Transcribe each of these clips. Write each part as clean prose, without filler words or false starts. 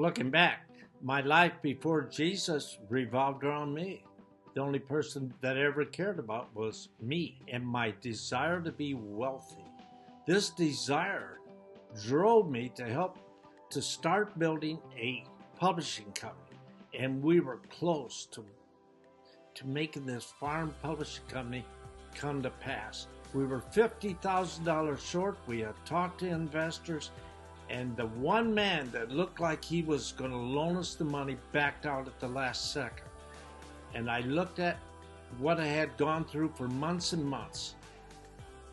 Looking back, my life before Jesus revolved around me. The only person that I ever cared about was me and my desire to be wealthy. This desire drove me to start building a publishing company, and we were close to making this farm publishing company come to pass. We were $50,000 short. We had talked to investors, and the one man that looked like he was going to loan us the money backed out at the last second. And I looked at what I had gone through for months and months,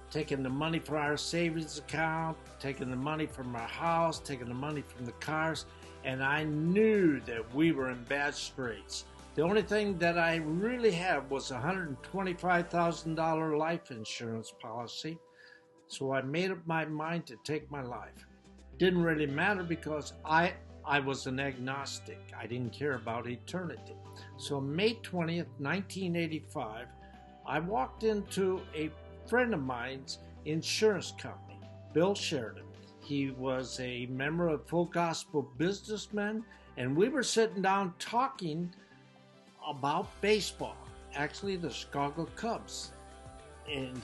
taking the money from our savings account, taking the money from our house, taking the money from the cars, and I knew that we were in bad straits. The only thing that I really had was a $125,000 life insurance policy, so I made up my mind to take my life. Didn't really matter because I was an agnostic. I didn't care about eternity. So May 20th, 1985, I walked into a friend of mine's insurance company, Bill Sheridan. He was a member of Full Gospel Businessmen, and we were sitting down talking about baseball, actually the Chicago Cubs. And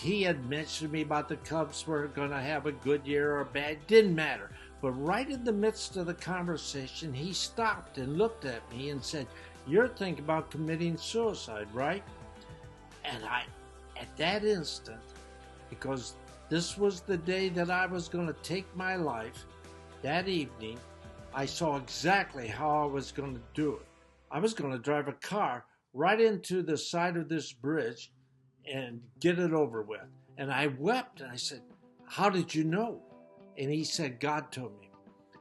he had mentioned to me about the Cubs were going to have a good year or a bad. Didn't matter. But right in the midst of the conversation, he stopped and looked at me and said, "You're thinking about committing suicide, right?" And at that instant, because this was the day that I was going to take my life, that evening, I saw exactly how I was going to do it. I was going to drive a car right into the side of this bridge and get it over with. And I wept and I said, "How did you know?" And he said, "God told me."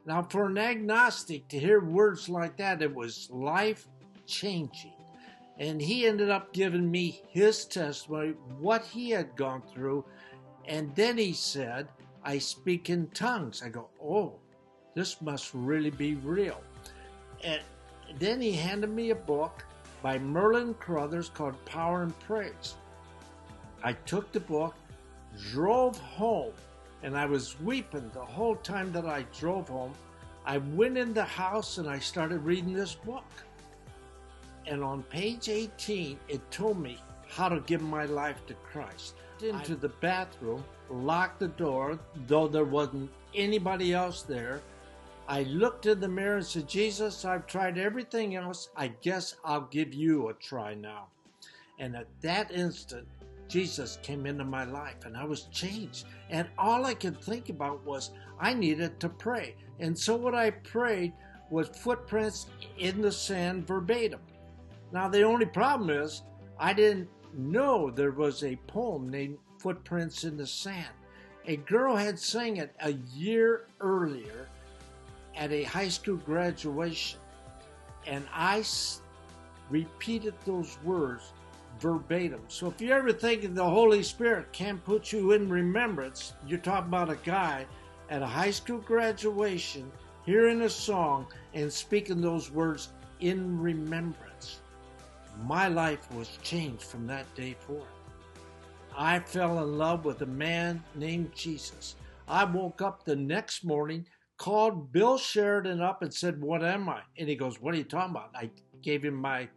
Now, for an agnostic to hear words like that, it was life-changing. And he ended up giving me his testimony, what he had gone through. And then he said, "I speak in tongues." I go, "Oh, this must really be real." And then he handed me a book by Merlin Carruthers called Power and Praise. I took the book, drove home, and I was weeping the whole time that I drove home. I went in the house and I started reading this book. And on page 18, it told me how to give my life to Christ. Into the bathroom, locked the door, though there wasn't anybody else there. I looked in the mirror and said, "Jesus, I've tried everything else. I guess I'll give you a try now." And at that instant, Jesus came into my life and I was changed. And all I could think about was I needed to pray. And so what I prayed was footprints in the sand verbatim. Now the only problem is I didn't know there was a poem named Footprints in the Sand. A girl had sang it a year earlier at a high school graduation. And I repeated those words verbatim. So if you ever think the Holy Spirit can't put you in remembrance, you're talking about a guy at a high school graduation hearing a song and speaking those words in remembrance. My life was changed from that day forward. I fell in love with a man named Jesus. I woke up the next morning, called Bill Sheridan up and said, "What am I?" And he goes, "What are you talking about?" I gave him my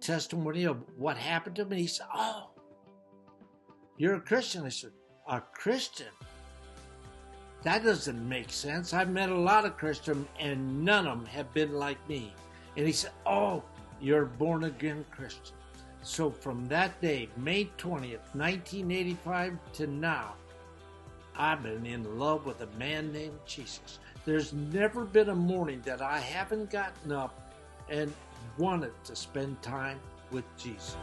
testimony of what happened to me. He said, "Oh, you're a Christian." I said, "A Christian? That doesn't make sense. I've met a lot of Christians and none of them have been like me." And he said, "Oh, you're a born-again Christian." So from that day, May 20th, 1985 to now, I've been in love with a man named Jesus. There's never been a morning that I haven't gotten up and wanted to spend time with Jesus.